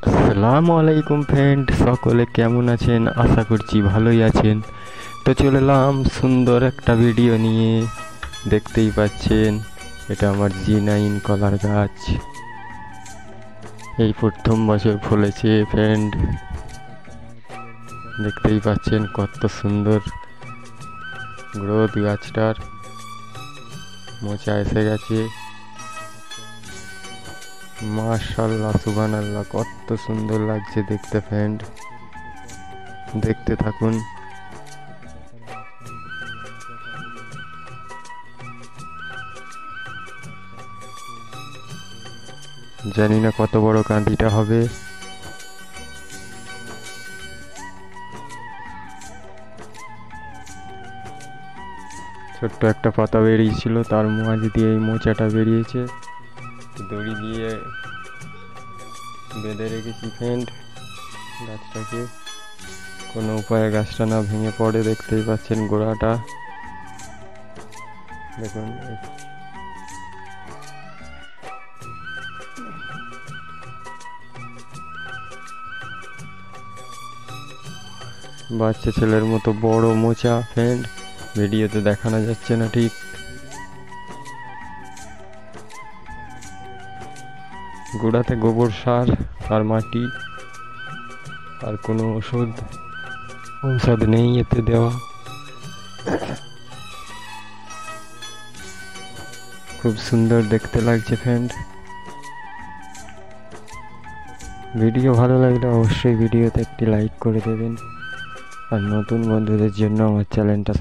আসসালামু আলাইকুম ফ্রেন্ড, সকলে কেমন আছেন? আশা করছি ভালোই আছেন। তো চলে এলাম সুন্দর একটা ভিডিও নিয়ে। দেখতেই পাচ্ছেন, এটা আমার G9 কলার গাছ। এই প্রথম বছর ফলেছে ফ্রেন্ড। দেখতেই পাচ্ছেন কত সুন্দর গ্রোথ গাছটার। মোচা এসে গেছে। মাশাআল্লাহ, সুবহানাল্লাহ, কত সুন্দর লাগছে দেখতে ফ্রেন্ড। দেখতে থাকুন। জানি না কত বড় কাঁদিটা হবে। ছোট্ট একটা পাতা বেরিয়েছিল, তার মাঝ দিয়ে এই মোচাটা বেরিয়েছে। দড়ি দিয়ে বেঁধে রেখেছি ফ্রেন্ড গাছটাকে, কোনো উপায়ে গাছটা না ভেঙে পড়ে। দেখতেই পাচ্ছেন গোড়াটা দেখুন। বাচ্চা ছেলের মতো বড় মোচা ফ্রেন্ড, ভিডিওতে দেখানো যাচ্ছে না ঠিক। গোড়াতে গোবর সার আর মাটি, আর কোনো ঔষধ নেই এতে দেওয়া। খুব সুন্দর দেখতে লাগছে ফ্রেন্ড। ভিডিও ভালো লাগলে অবশ্যই ভিডিওতে একটি লাইক করে দেবেন, আর নতুন বন্ধুদের জন্য আমার চ্যানেলটা